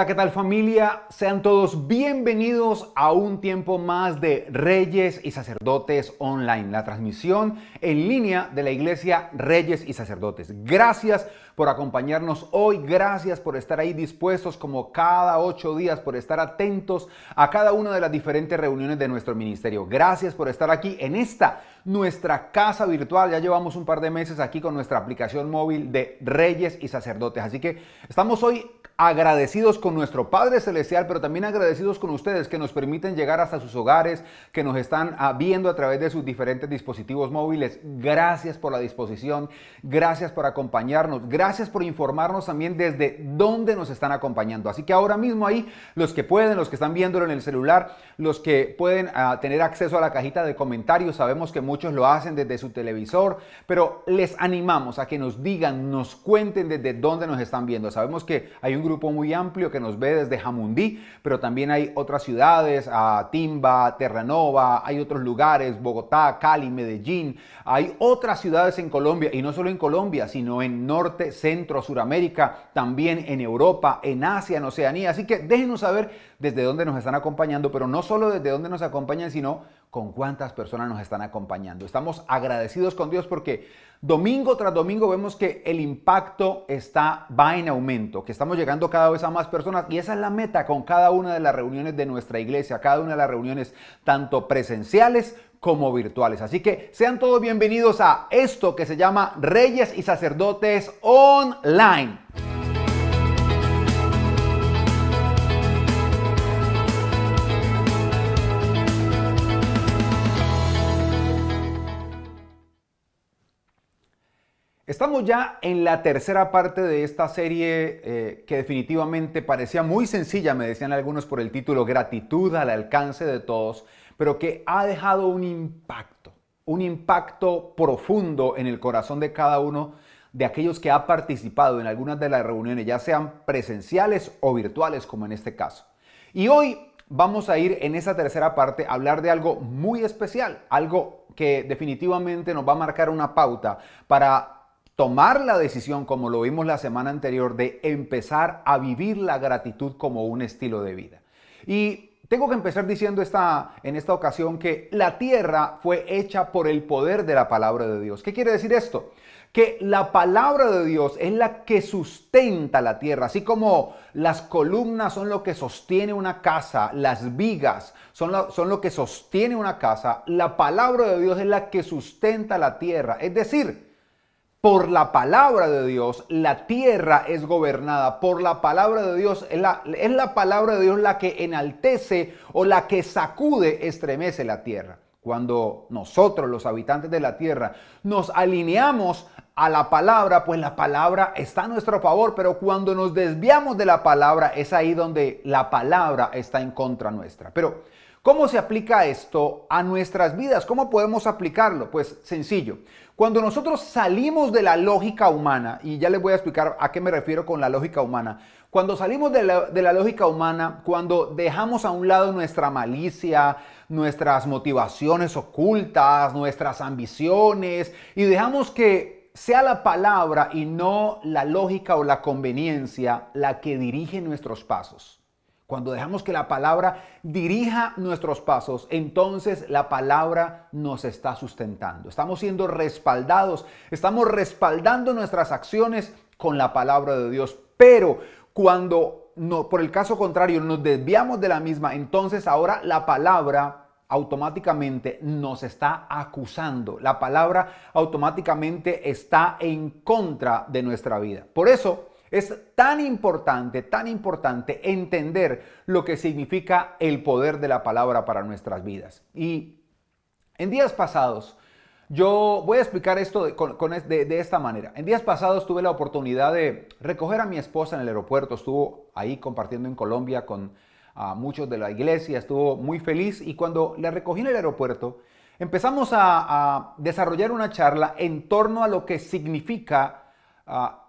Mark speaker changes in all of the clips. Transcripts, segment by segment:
Speaker 1: Hola, ¿qué tal familia? Sean todos bienvenidos a un tiempo más de Reyes y Sacerdotes Online, la transmisión en línea de la Iglesia Reyes y Sacerdotes. Gracias por acompañarnos hoy, gracias por estar ahí dispuestos como cada 8 días, por estar atentos a cada una de las diferentes reuniones de nuestro ministerio. Gracias por estar aquí en esta nuestra casa virtual. Ya llevamos un par de meses aquí con nuestra aplicación móvil de Reyes y Sacerdotes, así que estamos hoy agradecidos con nuestro Padre Celestial, pero también agradecidos con ustedes que nos permiten llegar hasta sus hogares, que nos están viendo a través de sus diferentes dispositivos móviles. Gracias por la disposición, gracias por acompañarnos, gracias por informarnos también desde dónde nos están acompañando. Así que ahora mismo ahí, los que pueden, los que están viéndolo en el celular, los que pueden tener acceso a la cajita de comentarios, sabemos que muchos lo hacen desde su televisor, pero les animamos a que nos digan, nos cuenten desde dónde nos están viendo. Sabemos que hay un grupo muy amplio que nos ve desde Jamundí, pero también hay otras ciudades, Timba, Terranova, hay otros lugares, Bogotá, Cali, Medellín, hay otras ciudades en Colombia, y no solo en Colombia, sino en Norte, Centro, Suramérica, también en Europa, en Asia, en Oceanía. Así que déjenos saber desde dónde nos están acompañando, pero no solo desde dónde nos acompañan, sino con cuántas personas nos están acompañando. Estamos agradecidos con Dios porque domingo tras domingo vemos que el impacto va en aumento, que estamos llegando cada vez a más personas, y esa es la meta con cada una de las reuniones de nuestra iglesia, cada una de las reuniones tanto presenciales como virtuales. Así que sean todos bienvenidos a esto que se llama Reyes y Sacerdotes Online. Estamos ya en la tercera parte de esta serie que definitivamente parecía muy sencilla, me decían algunos por el título Gratitud al alcance de todos, pero que ha dejado un impacto profundo en el corazón de cada uno de aquellos que ha participado en algunas de las reuniones, ya sean presenciales o virtuales como en este caso. Y hoy vamos a ir en esa tercera parte a hablar de algo muy especial, algo que definitivamente nos va a marcar una pauta para tomar la decisión, como lo vimos la semana anterior, de empezar a vivir la gratitud como un estilo de vida. Y tengo que empezar diciendo en esta ocasión que la tierra fue hecha por el poder de la palabra de Dios. ¿Qué quiere decir esto? Que la palabra de Dios es la que sustenta la tierra, así como las columnas son lo que sostiene una casa, las vigas son lo que sostiene una casa, la palabra de Dios es la que sustenta la tierra. Es decir, por la palabra de Dios, la tierra es gobernada. Por la palabra de Dios, es la palabra de Dios la que enaltece o la que sacude, estremece la tierra. Cuando nosotros, los habitantes de la tierra, nos alineamos a la palabra, pues la palabra está a nuestro favor. Pero cuando nos desviamos de la palabra, es ahí donde la palabra está en contra nuestra. Pero ¿cómo se aplica esto a nuestras vidas? ¿Cómo podemos aplicarlo? Pues sencillo. Cuando nosotros salimos de la lógica humana, y ya les voy a explicar a qué me refiero con la lógica humana. Cuando salimos de la lógica humana, cuando dejamos a un lado nuestra malicia, nuestras motivaciones ocultas, nuestras ambiciones, y dejamos que sea la palabra y no la lógica o la conveniencia la que dirige nuestros pasos. Cuando dejamos que la palabra dirija nuestros pasos, entonces la palabra nos está sustentando. Estamos siendo respaldados, estamos respaldando nuestras acciones con la palabra de Dios. Pero cuando, por el caso contrario, nos desviamos de la misma, entonces ahora la palabra automáticamente nos está acusando. La palabra automáticamente está en contra de nuestra vida. Por eso es tan importante entender lo que significa el poder de la palabra para nuestras vidas. Y en días pasados, yo voy a explicar esto de esta manera. En días pasados tuve la oportunidad de recoger a mi esposa en el aeropuerto. Estuvo ahí compartiendo en Colombia con muchos de la iglesia. Estuvo muy feliz, y cuando la recogí en el aeropuerto, empezamos a desarrollar una charla en torno a lo que significa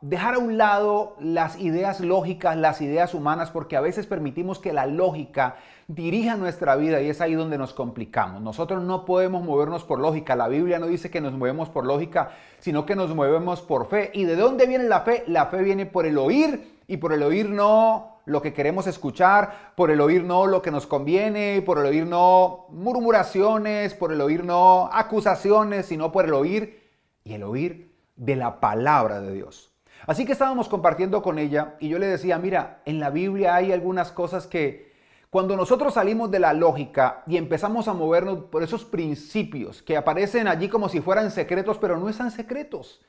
Speaker 1: dejar a un lado las ideas lógicas, las ideas humanas, porque a veces permitimos que la lógica dirija nuestra vida, y es ahí donde nos complicamos. Nosotros no podemos movernos por lógica. La Biblia no dice que nos movemos por lógica, sino que nos movemos por fe. ¿Y de dónde viene la fe? La fe viene por el oír, y por el oír no lo que queremos escuchar, por el oír no lo que nos conviene, por el oír no murmuraciones, por el oír no acusaciones, sino por el oír y el oír de la palabra de Dios. Así que estábamos compartiendo con ella y yo le decía, mira, en la Biblia hay algunas cosas que cuando nosotros salimos de la lógica y empezamos a movernos por esos principios que aparecen allí como si fueran secretos, pero no están secretos.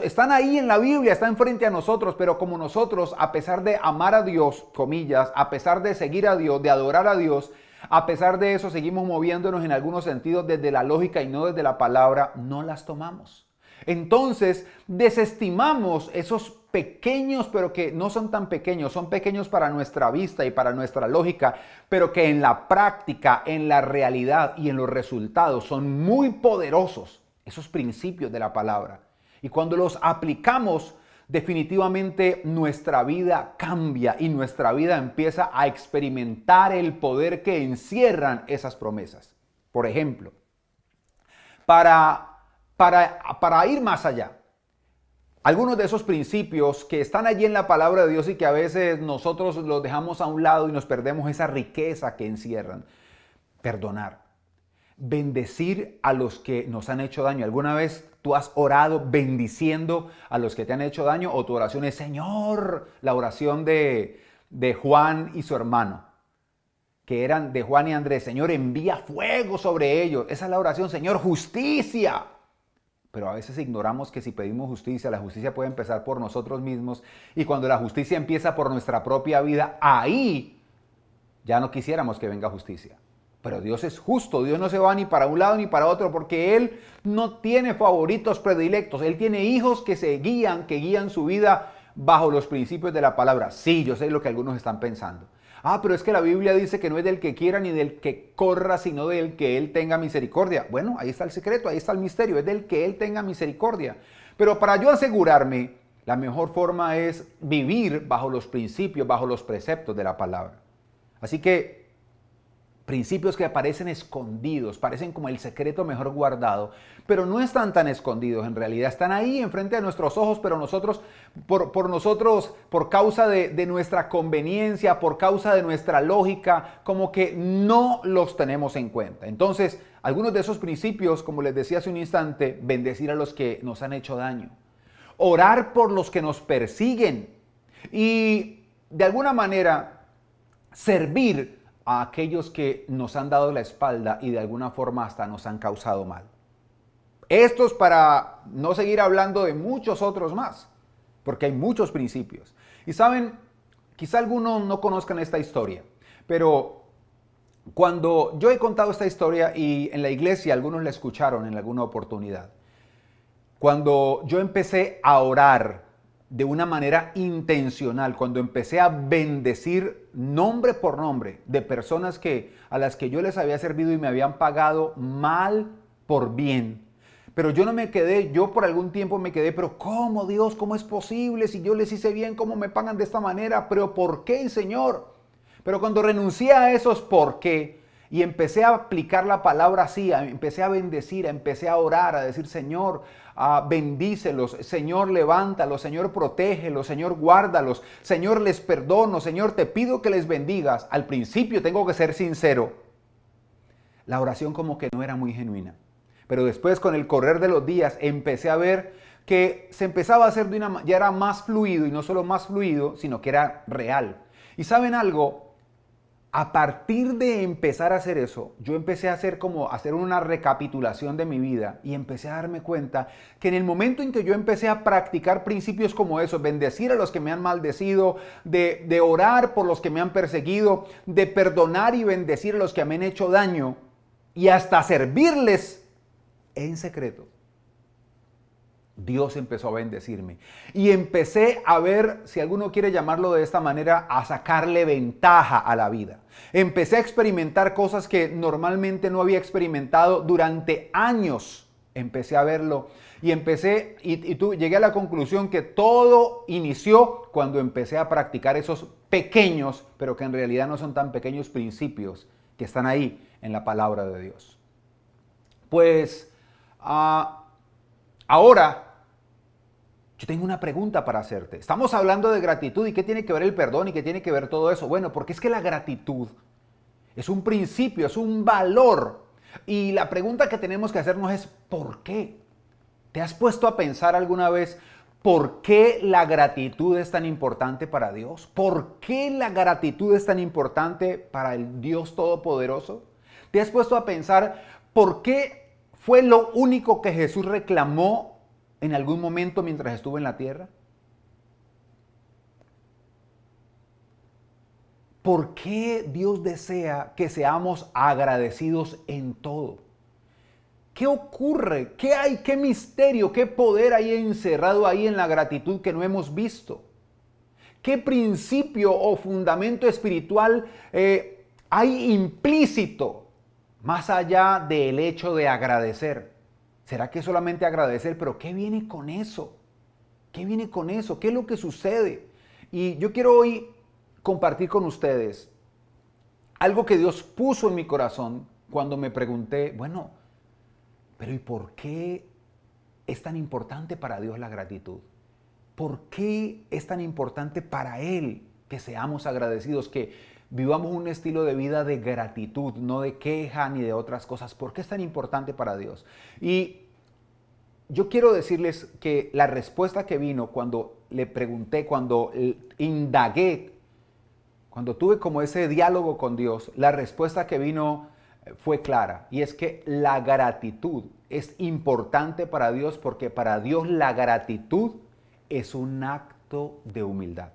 Speaker 1: Están ahí en la Biblia, están frente a nosotros, pero como nosotros, a pesar de amar a Dios, comillas, a pesar de seguir a Dios, de adorar a Dios, a pesar de eso seguimos moviéndonos en algunos sentidos desde la lógica y no desde la palabra, no las tomamos. Entonces, desestimamos esos pequeños, pero que no son tan pequeños, son pequeños para nuestra vista y para nuestra lógica, pero que en la práctica, en la realidad y en los resultados son muy poderosos, esos principios de la palabra. Y cuando los aplicamos, definitivamente nuestra vida cambia y nuestra vida empieza a experimentar el poder que encierran esas promesas. Por ejemplo, para ir más allá, algunos de esos principios que están allí en la palabra de Dios y que a veces nosotros los dejamos a un lado y nos perdemos esa riqueza que encierran. Perdonar. Bendecir a los que nos han hecho daño. ¿Alguna vez tú has orado bendiciendo a los que te han hecho daño? O tu oración es, Señor, la oración de Juan y su hermano, que eran de Juan y Andrés. Señor, envía fuego sobre ellos. Esa es la oración, Señor, justicia. Pero a veces ignoramos que si pedimos justicia, la justicia puede empezar por nosotros mismos. Y cuando la justicia empieza por nuestra propia vida, ahí ya no quisiéramos que venga justicia. Pero Dios es justo, Dios no se va ni para un lado ni para otro porque Él no tiene favoritos predilectos. Él tiene hijos que que guían su vida bajo los principios de la palabra. Sí, yo sé lo que algunos están pensando. Pero es que la Biblia dice que no es del que quiera ni del que corra, sino del que Él tenga misericordia. Bueno, ahí está el secreto, ahí está el misterio, es del que Él tenga misericordia. Pero para yo asegurarme, la mejor forma es vivir bajo los principios, bajo los preceptos de la palabra. Así que principios que aparecen escondidos, parecen como el secreto mejor guardado, pero no están tan escondidos en realidad, están ahí enfrente de nuestros ojos, pero nosotros, por causa de nuestra conveniencia, por causa de nuestra lógica, como que no los tenemos en cuenta. Entonces, algunos de esos principios, como les decía hace un instante, bendecir a los que nos han hecho daño, orar por los que nos persiguen y de alguna manera servir a aquellos que nos han dado la espalda y de alguna forma hasta nos han causado mal. Esto es para no seguir hablando de muchos otros más, porque hay muchos principios. Y saben, quizá algunos no conozcan esta historia, pero cuando yo he contado esta historia y en la iglesia algunos la escucharon en alguna oportunidad, cuando yo empecé a orar de una manera intencional, cuando empecé a bendecir nombre por nombre de personas a las que yo les había servido y me habían pagado mal por bien. Pero yo no me quedé, yo por algún tiempo me quedé, pero ¿cómo, Dios? ¿Cómo es posible? Si yo les hice bien, ¿cómo me pagan de esta manera? ¿Pero por qué, Señor? Pero cuando renuncié a esos por qué y empecé a aplicar la palabra así, empecé a bendecir, empecé a orar, a decir, Señor, bendícelos, Señor, levántalos, Señor, protégelos, Señor, guárdalos, Señor, les perdono, Señor, te pido que les bendigas. Al principio tengo que ser sincero, la oración como que no era muy genuina, pero después con el correr de los días empecé a ver que se empezaba a hacer ya era más fluido y no solo más fluido, sino que era real. Y ¿saben algo? A partir de empezar a hacer eso, yo empecé a hacer una recapitulación de mi vida y empecé a darme cuenta que en el momento en que yo empecé a practicar principios como esos, bendecir a los que me han maldecido, de orar por los que me han perseguido, de perdonar y bendecir a los que me han hecho daño y hasta servirles en secreto, Dios empezó a bendecirme y empecé a ver, si alguno quiere llamarlo de esta manera, a sacarle ventaja a la vida. Empecé a experimentar cosas que normalmente no había experimentado durante años. Empecé a verlo y llegué a la conclusión que todo inició cuando empecé a practicar esos pequeños, pero que en realidad no son tan pequeños principios que están ahí en la palabra de Dios. Pues ahora Yo tengo una pregunta para hacerte. Estamos hablando de gratitud y qué tiene que ver el perdón y qué tiene que ver todo eso. Bueno, porque es que la gratitud es un principio, es un valor. Y la pregunta que tenemos que hacernos es ¿por qué? ¿Te has puesto a pensar alguna vez por qué la gratitud es tan importante para Dios? ¿Por qué la gratitud es tan importante para el Dios Todopoderoso? ¿Te has puesto a pensar por qué fue lo único que Jesús reclamó en algún momento mientras estuvo en la tierra? ¿Por qué Dios desea que seamos agradecidos en todo? ¿Qué ocurre? ¿Qué hay? ¿Qué misterio? ¿Qué poder hay encerrado ahí en la gratitud que no hemos visto? ¿Qué principio o fundamento espiritual hay implícito más allá del hecho de agradecer? ¿Será que solamente agradecer? Pero ¿qué viene con eso? ¿Qué viene con eso? ¿Qué es lo que sucede? Y yo quiero hoy compartir con ustedes algo que Dios puso en mi corazón cuando me pregunté, bueno, pero ¿y por qué es tan importante para Dios la gratitud? ¿Por qué es tan importante para Él que seamos agradecidos, que vivamos un estilo de vida de gratitud, no de queja ni de otras cosas? ¿Por qué es tan importante para Dios? Y yo quiero decirles que la respuesta que vino cuando le pregunté, cuando indagué, cuando tuve como ese diálogo con Dios, la respuesta que vino fue clara. Y es que la gratitud es importante para Dios porque para Dios la gratitud es un acto de humildad.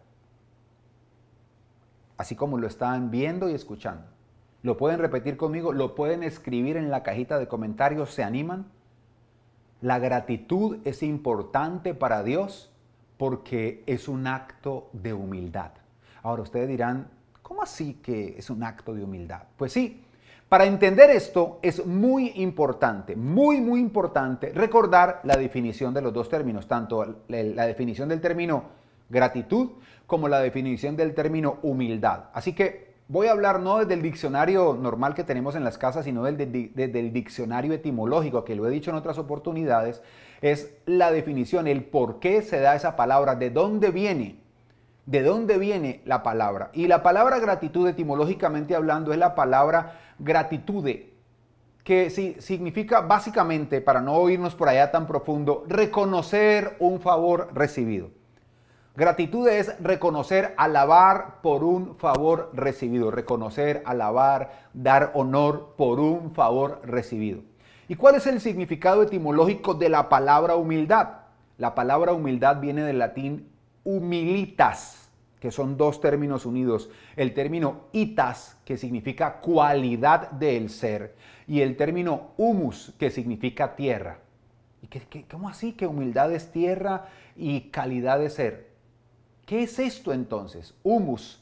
Speaker 1: Así como lo están viendo y escuchando. Lo pueden repetir conmigo, lo pueden escribir en la cajita de comentarios, ¿se animan? La gratitud es importante para Dios porque es un acto de humildad. Ahora ustedes dirán, ¿cómo así que es un acto de humildad? Pues sí, para entender esto es muy importante recordar la definición de los dos términos, tanto la definición del término gratitud como la definición del término humildad. Así que voy a hablar no desde el diccionario normal que tenemos en las casas, sino desde el diccionario etimológico, que lo he dicho en otras oportunidades, es la definición, el por qué se da esa palabra, de dónde viene la palabra. Y la palabra gratitud, etimológicamente hablando, es la palabra gratitude, que significa básicamente, para no irnos por allá tan profundo, reconocer un favor recibido. Gratitud es reconocer, alabar por un favor recibido. Reconocer, alabar, dar honor por un favor recibido. ¿Y cuál es el significado etimológico de la palabra humildad? La palabra humildad viene del latín humilitas, que son dos términos unidos. El término itas, que significa cualidad del ser, y el término humus, que significa tierra. ¿Y cómo así que humildad es tierra y calidad de ser? ¿Qué es esto entonces? Humus.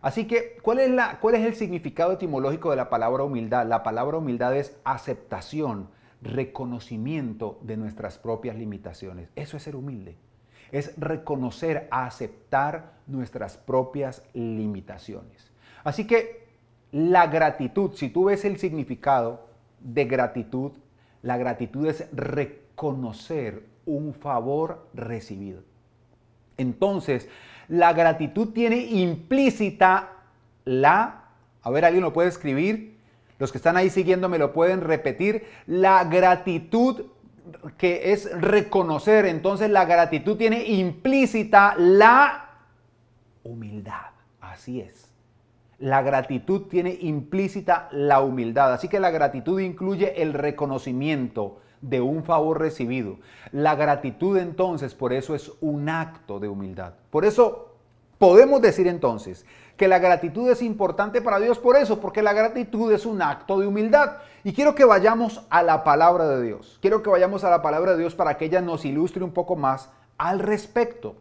Speaker 1: Así que, ¿cuál es el significado etimológico de la palabra humildad? La palabra humildad es aceptación, reconocimiento de nuestras propias limitaciones. Eso es ser humilde. Es reconocer, aceptar nuestras propias limitaciones. Así que la gratitud, si tú ves el significado de gratitud, la gratitud es reconocer un favor recibido. Entonces, la gratitud tiene implícita a ver, ¿alguien lo puede escribir? Los que están ahí siguiéndome lo pueden repetir. La gratitud, que es reconocer, entonces la gratitud tiene implícita la humildad. Así es. La gratitud tiene implícita la humildad. Así que la gratitud incluye el reconocimiento de un favor recibido. La gratitud entonces, por eso es un acto de humildad. Por eso podemos decir entonces que la gratitud es importante para Dios por eso, porque la gratitud es un acto de humildad. Y quiero que vayamos a la palabra de Dios. Quiero que vayamos a la palabra de Dios para que ella nos ilustre un poco más al respecto.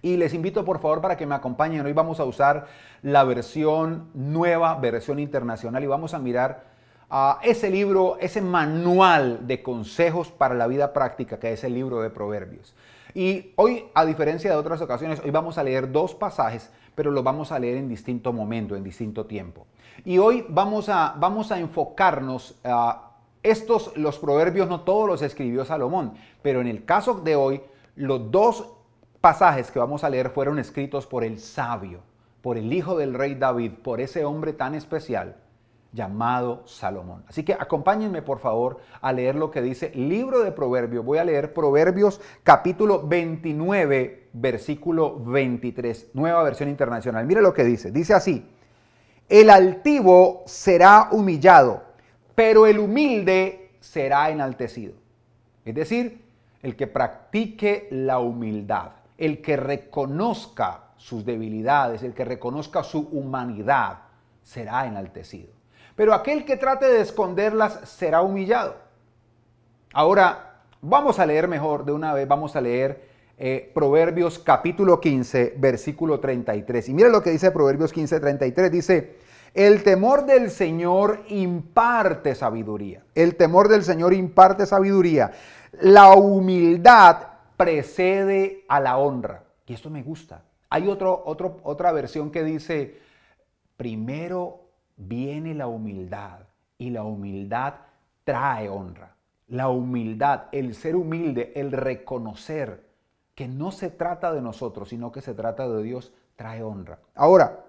Speaker 1: Y les invito por favor para que me acompañen. Hoy vamos a usar la versión nueva, versión internacional, y vamos a mirar ese libro, ese manual de consejos para la vida práctica que es el libro de Proverbios. Y hoy, a diferencia de otras ocasiones, hoy vamos a leer dos pasajes, pero los vamos a leer en distinto momento, en distinto tiempo. Y hoy vamos a enfocarnos, los proverbios no todos los escribió Salomón, pero en el caso de hoy, los dos pasajes que vamos a leer fueron escritos por el sabio, por el hijo del rey David, por ese hombre tan especial llamado Salomón. Así que acompáñenme por favor a leer lo que dice el libro de Proverbios. Voy a leer Proverbios capítulo 29, versículo 23, nueva versión internacional. Mire lo que dice. Dice así: el altivo será humillado, pero el humilde será enaltecido. Es decir, el que practique la humildad, el que reconozca sus debilidades, el que reconozca su humanidad, será enaltecido. Pero aquel que trate de esconderlas será humillado. Ahora, vamos a leer mejor de una vez, vamos a leer Proverbios capítulo 15, versículo 33. Y mira lo que dice Proverbios 15, 33. Dice: el temor del Señor imparte sabiduría. El temor del Señor imparte sabiduría. La humildad precede a la honra. Y esto me gusta. Hay otra versión que dice: primero viene la humildad y la humildad trae honra. La humildad, el ser humilde, el reconocer que no se trata de nosotros, sino que se trata de Dios, trae honra. Ahora,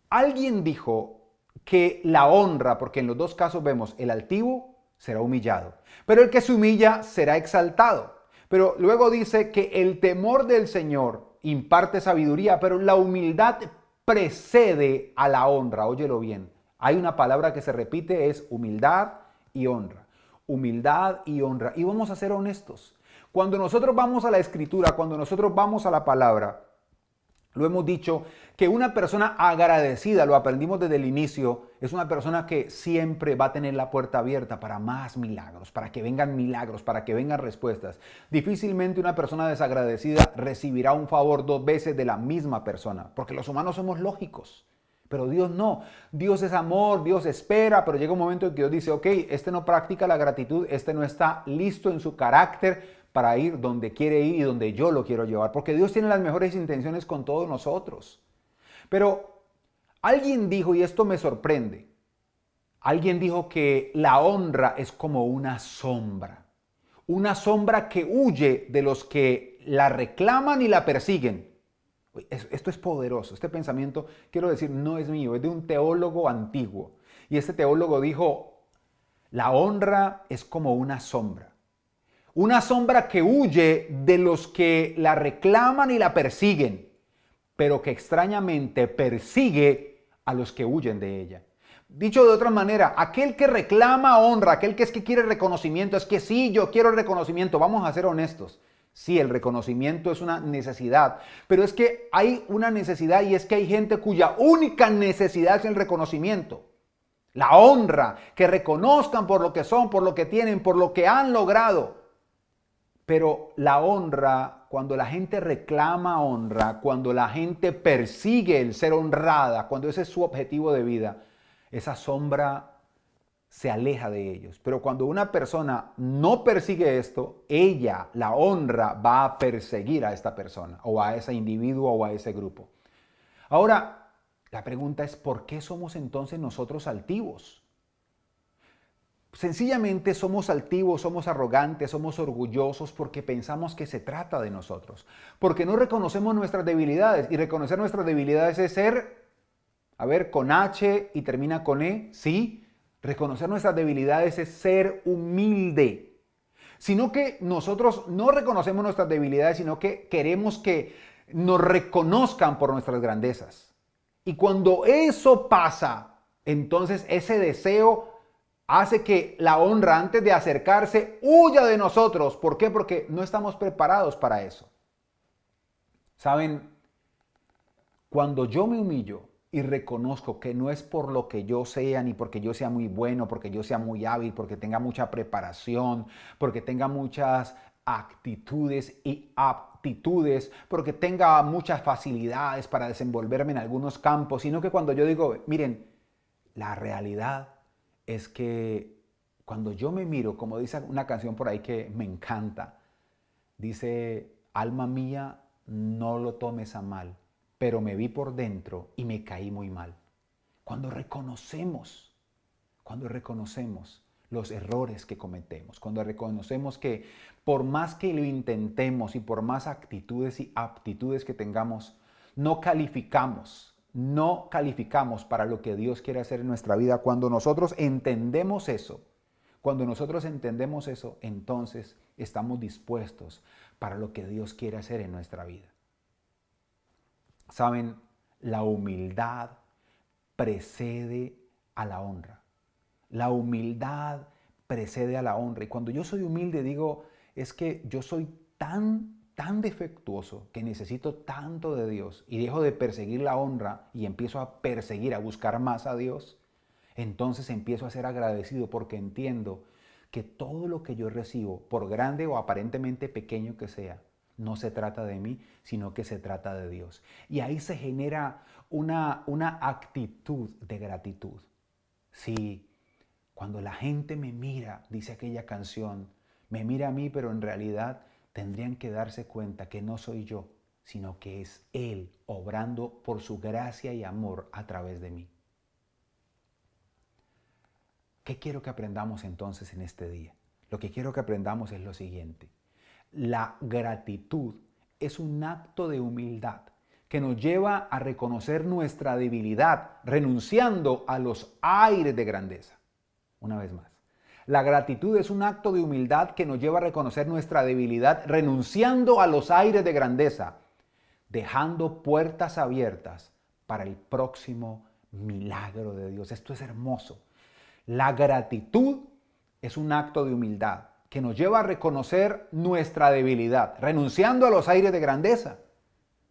Speaker 1: alguien dijo que la honra, porque en los dos casos vemos el altivo será humillado, pero el que se humilla será exaltado. Pero luego dice que el temor del Señor imparte sabiduría, pero la humildad precede a la honra. Óyelo bien. Hay una palabra que se repite, es humildad y honra. Humildad y honra. Y vamos a ser honestos. Cuando nosotros vamos a la Escritura, cuando nosotros vamos a la palabra, lo hemos dicho, que una persona agradecida, lo aprendimos desde el inicio, es una persona que siempre va a tener la puerta abierta para más milagros, para que vengan respuestas. Difícilmente una persona desagradecida recibirá un favor dos veces de la misma persona, porque los humanos somos lógicos. Pero Dios no. Dios es amor, Dios espera, pero llega un momento en que Dios dice: ok, este no practica la gratitud, este no está listo en su carácter para ir donde quiere ir y donde yo lo quiero llevar, porque Dios tiene las mejores intenciones con todos nosotros. Pero alguien dijo, y esto me sorprende, alguien dijo que la honra es como una sombra que huye de los que la reclaman y la persiguen. Esto es poderoso, este pensamiento, quiero decir, no es mío, es de un teólogo antiguo. Y este teólogo dijo: la honra es como una sombra que huye de los que la reclaman y la persiguen, pero que extrañamente persigue a los que huyen de ella. Dicho de otra manera, aquel que reclama honra, aquel que quiere reconocimiento, es que sí, yo quiero reconocimiento. Vamos a ser honestos. Sí, el reconocimiento es una necesidad, pero es que hay una necesidad, y es que hay gente cuya única necesidad es el reconocimiento. La honra, que reconozcan por lo que son, por lo que tienen, por lo que han logrado. Pero la honra, cuando la gente reclama honra, cuando la gente persigue el ser honrada, cuando ese es su objetivo de vida, esa sombra se aleja de ellos. Pero cuando una persona no persigue esto, ella, la honra, va a perseguir a esta persona, o a ese individuo, o a ese grupo. Ahora, la pregunta es: ¿por qué somos entonces nosotros altivos? Sencillamente somos altivos, somos arrogantes, somos orgullosos porque pensamos que se trata de nosotros. Porque no reconocemos nuestras debilidades. Y reconocer nuestras debilidades es ser, con H y termina con E, sí. Reconocer nuestras debilidades es ser humilde. Sino que nosotros no reconocemos nuestras debilidades, sino que queremos que nos reconozcan por nuestras grandezas. Y cuando eso pasa, entonces ese deseo hace que la honra, antes de acercarse, huya de nosotros. ¿Por qué? Porque no estamos preparados para eso. ¿Saben? Cuando yo me humillo y reconozco que no es por lo que yo sea, ni porque yo sea muy bueno, porque yo sea muy hábil, porque tenga mucha preparación, porque tenga muchas actitudes y aptitudes, porque tenga muchas facilidades para desenvolverme en algunos campos, sino que cuando yo digo: miren, la realidad es que cuando yo me miro, como dice una canción por ahí que me encanta, dice: alma mía, no lo tomes a mal, pero me vi por dentro y me caí muy mal. Cuando reconocemos los errores que cometemos, cuando reconocemos que por más que lo intentemos y por más actitudes y aptitudes que tengamos, no calificamos para lo que Dios quiere hacer en nuestra vida. Cuando nosotros entendemos eso, entonces estamos dispuestos para lo que Dios quiere hacer en nuestra vida. Saben, la humildad precede a la honra. La humildad precede a la honra. Y cuando yo soy humilde digo, es que yo soy tan defectuoso que necesito tanto de Dios y dejo de perseguir la honra y empiezo a perseguir, a buscar más a Dios. Entonces empiezo a ser agradecido porque entiendo que todo lo que yo recibo, por grande o aparentemente pequeño que sea, no se trata de mí, sino que se trata de Dios. Y ahí se genera una actitud de gratitud. Sí, cuando la gente me mira, dice aquella canción, me mira a mí, pero en realidad tendrían que darse cuenta que no soy yo, sino que es Él obrando por su gracia y amor a través de mí. ¿Qué quiero que aprendamos entonces en este día? Lo que quiero que aprendamos es lo siguiente. La gratitud es un acto de humildad que nos lleva a reconocer nuestra debilidad, renunciando a los aires de grandeza. Una vez más. La gratitud es un acto de humildad que nos lleva a reconocer nuestra debilidad, renunciando a los aires de grandeza, dejando puertas abiertas para el próximo milagro de Dios. Esto es hermoso. La gratitud es un acto de humildad que nos lleva a reconocer nuestra debilidad, renunciando a los aires de grandeza,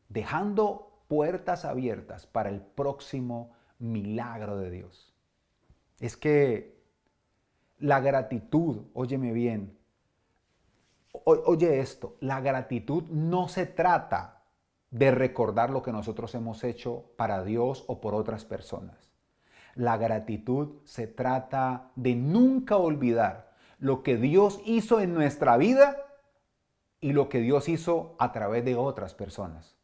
Speaker 1: dejando puertas abiertas para el próximo milagro de Dios. Es que la gratitud, óyeme bien, oye esto, la gratitud no se trata de recordar lo que nosotros hemos hecho para Dios o por otras personas. La gratitud se trata de nunca olvidar lo que Dios hizo en nuestra vida y lo que Dios hizo a través de otras personas.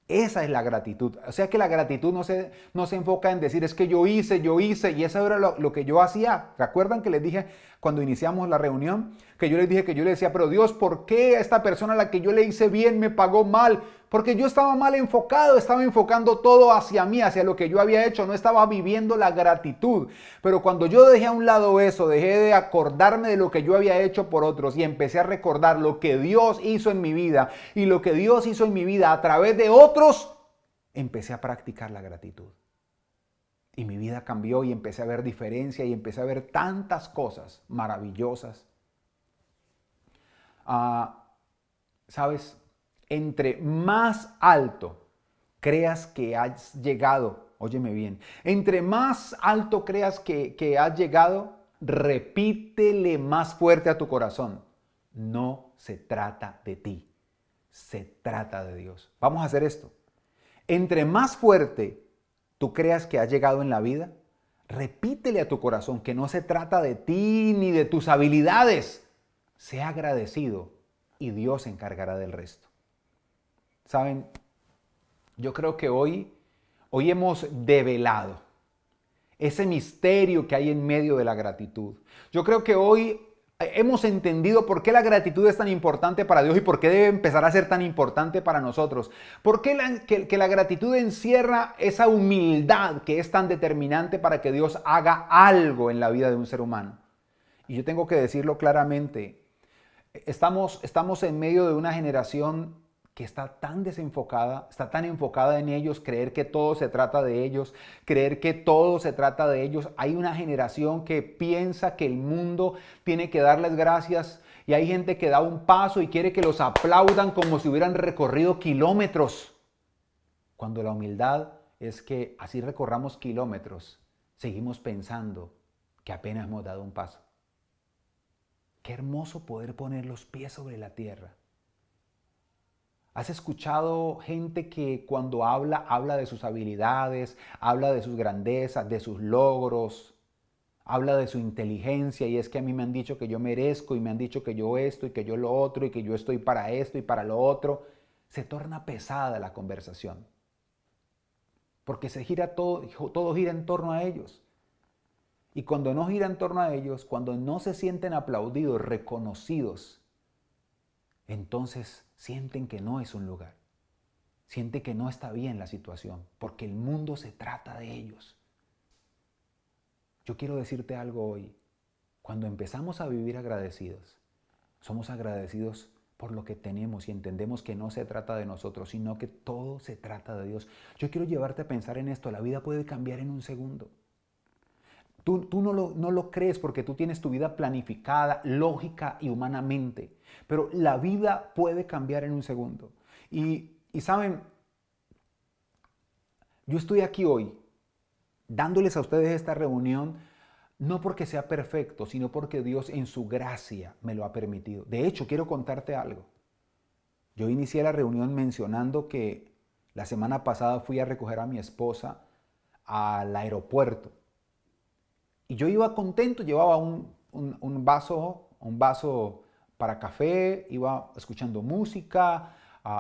Speaker 1: Esa es la gratitud. O sea que la gratitud no se enfoca en decir es que yo hice y eso era lo que yo hacía. ¿Recuerdan que les dije cuando iniciamos la reunión? Que yo les dije que yo le decía, pero Dios, ¿por qué a esta persona a la que yo le hice bien me pagó mal? Porque yo estaba mal enfocado, estaba enfocando todo hacia mí, hacia lo que yo había hecho, no estaba viviendo la gratitud. Pero cuando yo dejé a un lado eso, dejé de acordarme de lo que yo había hecho por otros y empecé a recordar lo que Dios hizo en mi vida y lo que Dios hizo en mi vida a través de otros, empecé a practicar la gratitud. Y mi vida cambió y empecé a ver diferencia y empecé a ver tantas cosas maravillosas. ¿Sabes? Entre más alto creas que has llegado, óyeme bien, entre más alto creas que has llegado, repítele más fuerte a tu corazón. No se trata de ti, se trata de Dios. Vamos a hacer esto. Entre más fuerte tú creas que has llegado en la vida, repítele a tu corazón que no se trata de ti ni de tus habilidades. Sea agradecido y Dios se encargará del resto. Saben, yo creo que hoy hemos develado ese misterio que hay en medio de la gratitud. Yo creo que hoy hemos entendido por qué la gratitud es tan importante para Dios y por qué debe empezar a ser tan importante para nosotros. ¿Por qué que la gratitud encierra esa humildad que es tan determinante para que Dios haga algo en la vida de un ser humano? Y yo tengo que decirlo claramente, estamos en medio de una generación que está tan desenfocada, está tan enfocada en ellos, creer que todo se trata de ellos, creer que todo se trata de ellos. Hay una generación que piensa que el mundo tiene que darles gracias y hay gente que da un paso y quiere que los aplaudan como si hubieran recorrido kilómetros. Cuando la humildad es que así recorramos kilómetros, seguimos pensando que apenas hemos dado un paso. Qué hermoso poder poner los pies sobre la tierra. ¿Has escuchado gente que cuando habla de sus habilidades, habla de sus grandezas, de sus logros, habla de su inteligencia y es que a mí me han dicho que yo merezco y me han dicho que yo esto y que yo lo otro y que yo estoy para esto y para lo otro? Se torna pesada la conversación porque se gira todo gira en torno a ellos. Y cuando no gira en torno a ellos, cuando no se sienten aplaudidos, reconocidos, entonces sienten que no es un lugar. Sienten que no está bien la situación, porque el mundo se trata de ellos. Yo quiero decirte algo hoy. Cuando empezamos a vivir agradecidos, somos agradecidos por lo que tenemos y entendemos que no se trata de nosotros, sino que todo se trata de Dios. Yo quiero llevarte a pensar en esto. La vida puede cambiar en un segundo. Tú no lo crees porque tú tienes tu vida planificada, lógica y humanamente. Pero la vida puede cambiar en un segundo. Y saben, yo estoy aquí hoy dándoles a ustedes esta reunión no porque sea perfecto, sino porque Dios en su gracia me lo ha permitido. De hecho, quiero contarte algo. Yo inicié la reunión mencionando que la semana pasada fui a recoger a mi esposa al aeropuerto. Y yo iba contento, llevaba un vaso para café, iba escuchando música,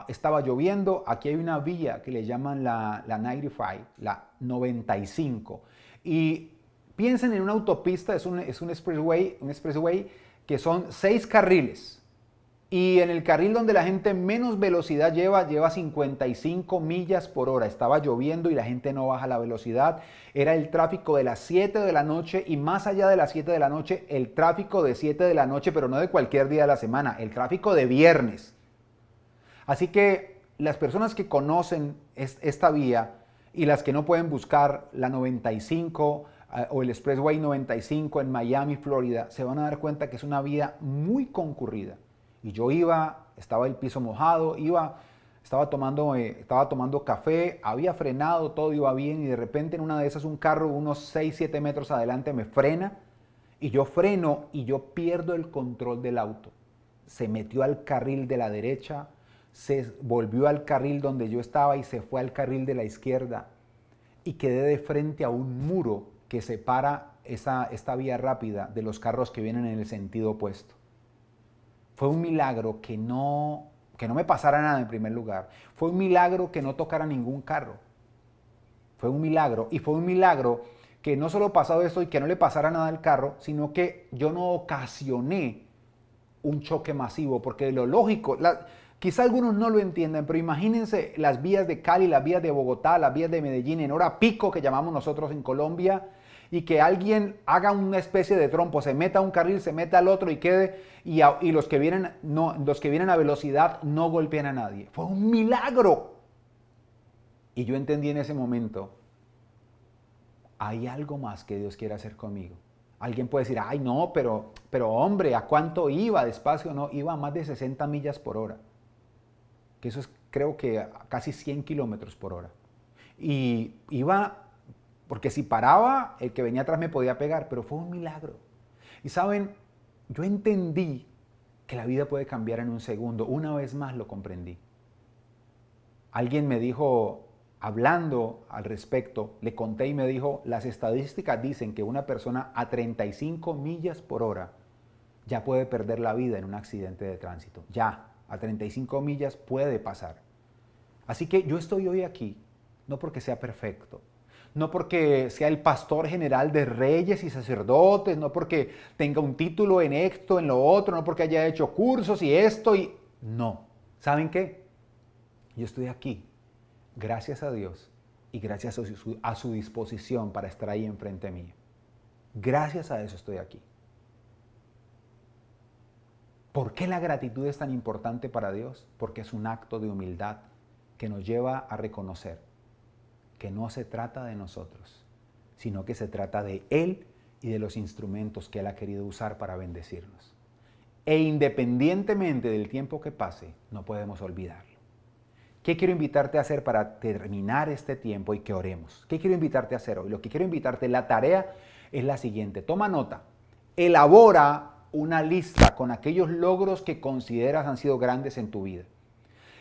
Speaker 1: estaba lloviendo. Aquí hay una vía que le llaman la 95, la 95. Y piensen en una autopista, es un expressway que son 6 carriles. Y en el carril donde la gente menos velocidad lleva 55 millas por hora. Estaba lloviendo y la gente no baja la velocidad. Era el tráfico de las 7 de la noche y más allá de las 7 de la noche, el tráfico de 7 de la noche, pero no de cualquier día de la semana, el tráfico de viernes. Así que las personas que conocen esta vía y las que no pueden buscar la 95 o el Expressway 95 en Miami, Florida, se van a dar cuenta que es una vía muy concurrida. Y yo estaba el piso mojado, estaba tomando café, había frenado, todo iba bien y de repente en una de esas un carro unos 6, 7 metros adelante me frena y yo freno y yo pierdo el control del auto. Se metió al carril de la derecha, se volvió al carril donde yo estaba y se fue al carril de la izquierda y quedé de frente a un muro que separa esta vía rápida de los carros que vienen en el sentido opuesto. Fue un milagro que no me pasara nada en primer lugar. Fue un milagro que no tocara ningún carro. Fue un milagro. Y fue un milagro que no solo pasó esto y que no le pasara nada al carro, sino que yo no ocasioné un choque masivo. Porque lo lógico, quizá algunos no lo entiendan, pero imagínense las vías de Cali, las vías de Bogotá, las vías de Medellín en hora pico que llamamos nosotros en Colombia, y que alguien haga una especie de trompo, se meta a un carril, se meta al otro y quede, y los que vienen a velocidad no golpeen a nadie. Fue un milagro. Y yo entendí en ese momento, hay algo más que Dios quiere hacer conmigo. Alguien puede decir, ay no, pero hombre, ¿a cuánto iba? Despacio, no, iba a más de 60 millas por hora. Que eso es, creo que a casi 100 kilómetros por hora. Y iba... Porque si paraba, el que venía atrás me podía pegar, pero fue un milagro. Y saben, yo entendí que la vida puede cambiar en un segundo. Una vez más lo comprendí. Alguien me dijo, hablando al respecto, le conté y me dijo, las estadísticas dicen que una persona a 35 millas por hora ya puede perder la vida en un accidente de tránsito. Ya, a 35 millas puede pasar. Así que yo estoy hoy aquí, no porque sea perfecto, no porque sea el pastor general de reyes y sacerdotes, no porque tenga un título en esto, en lo otro, no porque haya hecho cursos y esto y... No. ¿Saben qué? Yo estoy aquí, gracias a Dios y gracias a su disposición para estar ahí enfrente mío. Gracias a eso estoy aquí. ¿Por qué la gratitud es tan importante para Dios? Porque es un acto de humildad que nos lleva a reconocer que no se trata de nosotros, sino que se trata de Él y de los instrumentos que Él ha querido usar para bendecirnos. E independientemente del tiempo que pase, no podemos olvidarlo. ¿Qué quiero invitarte a hacer para terminar este tiempo y que oremos? ¿Qué quiero invitarte a hacer hoy? Lo que quiero invitarte, la tarea es la siguiente. Toma nota. Elabora una lista con aquellos logros que consideras han sido grandes en tu vida.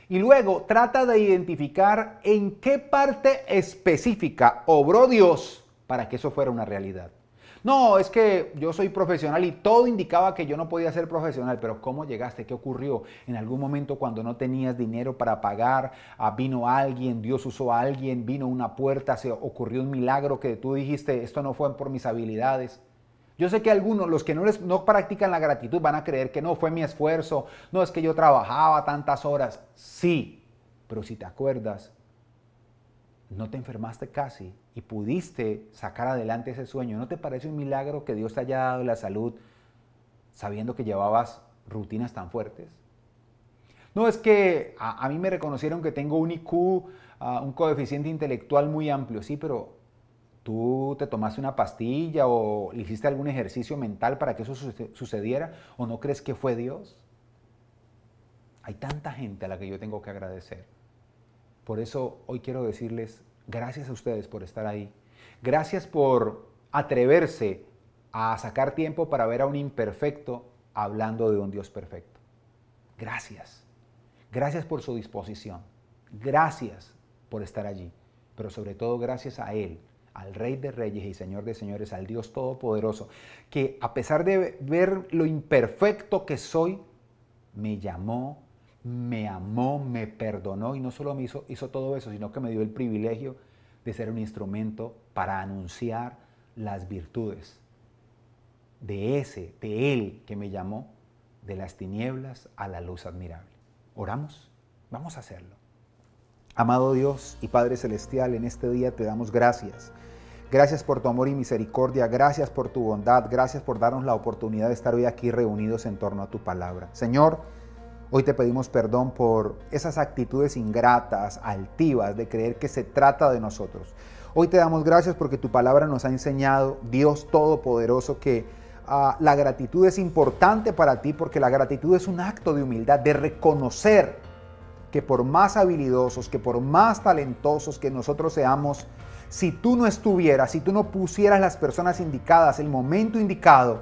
Speaker 1: Y luego trata de identificar en qué parte específica obró Dios para que eso fuera una realidad. No, es que yo soy profesional y todo indicaba que yo no podía ser profesional, pero ¿cómo llegaste? ¿Qué ocurrió? En algún momento cuando no tenías dinero para pagar, vino alguien, Dios usó a alguien, vino una puerta, se ocurrió un milagro que tú dijiste, esto no fue por mis habilidades. Yo sé que algunos, los que no practican la gratitud, van a creer que no, fue mi esfuerzo, no es que yo trabajaba tantas horas. Sí, pero si te acuerdas, no te enfermaste casi y pudiste sacar adelante ese sueño. ¿No te parece un milagro que Dios te haya dado la salud sabiendo que llevabas rutinas tan fuertes? No, es que a mí me reconocieron que tengo un IQ, un coeficiente intelectual muy amplio. Sí, pero ¿tú te tomaste una pastilla o le hiciste algún ejercicio mental para que eso sucediera? ¿O no crees que fue Dios? Hay tanta gente a la que yo tengo que agradecer. Por eso hoy quiero decirles gracias a ustedes por estar ahí. Gracias por atreverse a sacar tiempo para ver a un imperfecto hablando de un Dios perfecto. Gracias. Gracias por su disposición. Gracias por estar allí. Pero sobre todo gracias a Él, al Rey de Reyes y Señor de Señores, al Dios Todopoderoso, que a pesar de ver lo imperfecto que soy, me llamó, me amó, me perdonó y no solo me hizo todo eso, sino que me dio el privilegio de ser un instrumento para anunciar las virtudes de Él que me llamó de las tinieblas a la luz admirable. ¿Oramos? Vamos a hacerlo. Amado Dios y Padre Celestial, en este día te damos gracias. Gracias por tu amor y misericordia, gracias por tu bondad, gracias por darnos la oportunidad de estar hoy aquí reunidos en torno a tu palabra. Señor, hoy te pedimos perdón por esas actitudes ingratas, altivas, de creer que se trata de nosotros. Hoy te damos gracias porque tu palabra nos ha enseñado, Dios Todopoderoso, que la gratitud es importante para ti, porque la gratitud es un acto de humildad, de reconocer que por más habilidosos, que por más talentosos que nosotros seamos, si tú no estuvieras, si tú no pusieras las personas indicadas, el momento indicado,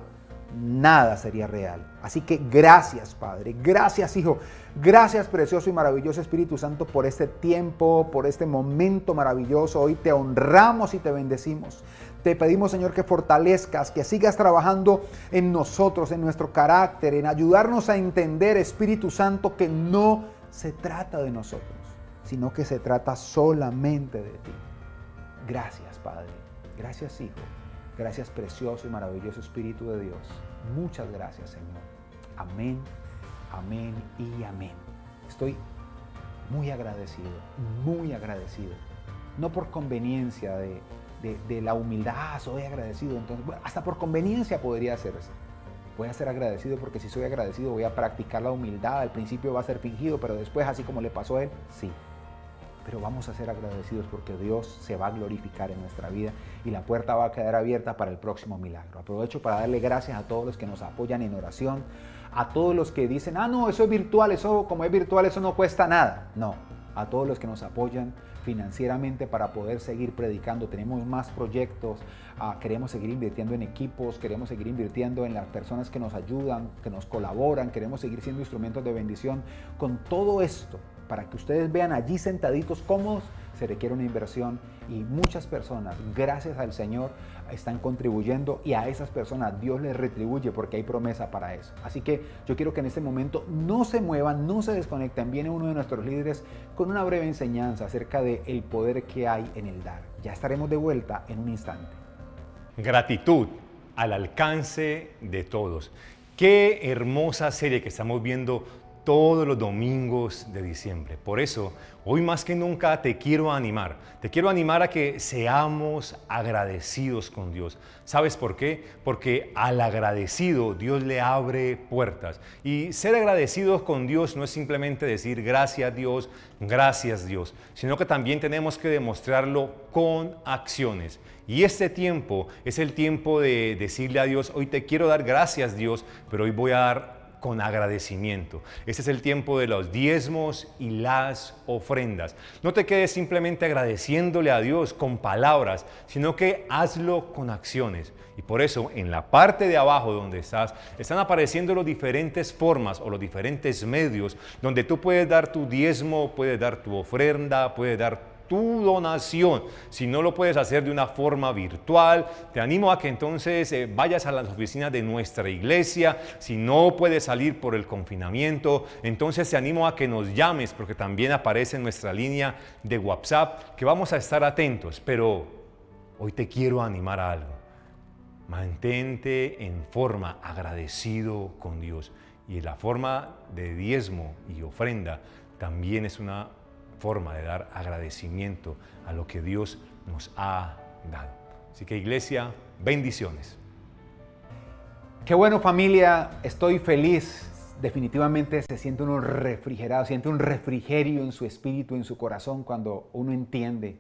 Speaker 1: nada sería real. Así que gracias, Padre, gracias, Hijo, gracias, precioso y maravilloso Espíritu Santo, por este tiempo, por este momento maravilloso. Hoy te honramos y te bendecimos. Te pedimos, Señor, que fortalezcas, que sigas trabajando en nosotros, en nuestro carácter, en ayudarnos a entender, Espíritu Santo, que no se trata de nosotros, sino que se trata solamente de ti. Gracias, Padre. Gracias, Hijo. Gracias, precioso y maravilloso Espíritu de Dios. Muchas gracias, Señor. Amén, amén y amén. Estoy muy agradecido, no por conveniencia de la humildad, soy agradecido, entonces, bueno, hasta por conveniencia podría hacerse. Voy a ser agradecido porque si soy agradecido voy a practicar la humildad. Al principio va a ser fingido, pero después, así como le pasó a él, sí. Pero vamos a ser agradecidos porque Dios se va a glorificar en nuestra vida y la puerta va a quedar abierta para el próximo milagro. Aprovecho para darle gracias a todos los que nos apoyan en oración, a todos los que dicen, no, eso es virtual, eso como es virtual, eso no cuesta nada. No, a todos los que nos apoyan financieramente para poder seguir predicando. Tenemos más proyectos, queremos seguir invirtiendo en equipos, queremos seguir invirtiendo en las personas que nos ayudan, que nos colaboran, queremos seguir siendo instrumentos de bendición. Con todo esto, para que ustedes vean allí sentaditos cómodos, se requiere una inversión y muchas personas, gracias al Señor, están contribuyendo y a esas personas Dios les retribuye porque hay promesa para eso. Así que yo quiero que en este momento no se muevan, no se desconecten. Viene uno de nuestros líderes con una breve enseñanza acerca del poder que hay en el dar. Ya estaremos de vuelta en un instante.
Speaker 2: Gratitud al alcance de todos. Qué hermosa serie que estamos viendo todos los domingos de diciembre. Por eso, hoy más que nunca te quiero animar a que seamos agradecidos con Dios. ¿Sabes por qué? Porque al agradecido Dios le abre puertas. Y ser agradecidos con Dios no es simplemente decir gracias Dios, sino que también tenemos que demostrarlo con acciones. Y este tiempo es el tiempo de decirle a Dios, hoy te quiero dar gracias Dios, pero hoy voy a dar con agradecimiento. Este es el tiempo de los diezmos y las ofrendas. No te quedes simplemente agradeciéndole a Dios con palabras, sino que hazlo con acciones. Y por eso en la parte de abajo donde están apareciendo las diferentes formas o los diferentes medios donde tú puedes dar tu diezmo, puedes dar tu ofrenda, puedes dar tu donación. Si no lo puedes hacer de una forma virtual, te animo a que entonces vayas a las oficinas de nuestra iglesia. Si no puedes salir por el confinamiento, entonces te animo a que nos llames, porque también aparece en nuestra línea de WhatsApp, que vamos a estar atentos. Pero hoy te quiero animar a algo. Mantente en forma agradecido con Dios. Y la forma de diezmo y ofrenda también es una forma de dar agradecimiento a lo que Dios nos ha dado. Así que, iglesia, bendiciones.
Speaker 1: Qué bueno, familia, estoy feliz. Definitivamente se siente uno refrigerado, siente un refrigerio en su espíritu, en su corazón cuando uno entiende.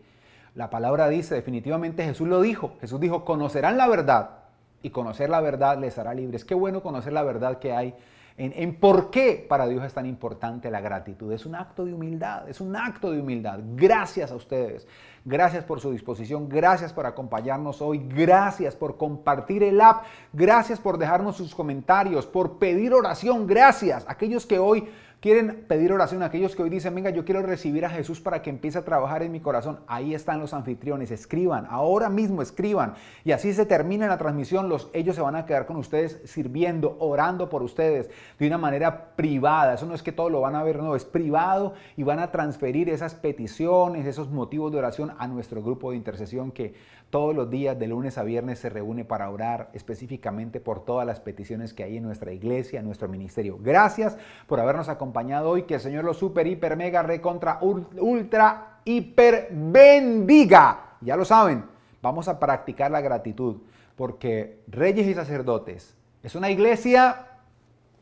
Speaker 1: La palabra dice, definitivamente Jesús lo dijo. Jesús dijo, conocerán la verdad y conocer la verdad les hará libres. Qué bueno conocer la verdad que hay en por qué para Dios es tan importante la gratitud. Es un acto de humildad, es un acto de humildad. Gracias a ustedes, gracias por su disposición, gracias por acompañarnos hoy, gracias por compartir el app, gracias por dejarnos sus comentarios, por pedir oración, gracias a aquellos que hoy quieren pedir oración, aquellos que hoy dicen, venga, yo quiero recibir a Jesús para que empiece a trabajar en mi corazón. Ahí están los anfitriones, escriban, ahora mismo escriban. Y así se termina la transmisión, ellos se van a quedar con ustedes sirviendo, orando por ustedes de una manera privada. Eso no es que todos lo van a ver, no, es privado y van a transferir esas peticiones, esos motivos de oración a nuestro grupo de intercesión que todos los días de lunes a viernes se reúne para orar específicamente por todas las peticiones que hay en nuestra iglesia, en nuestro ministerio. Gracias por habernos acompañado hoy. Que el Señor los super, hiper, mega, recontra, ultra, hiper bendiga. Ya lo saben, vamos a practicar la gratitud porque Reyes y Sacerdotes es una iglesia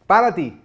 Speaker 1: para ti.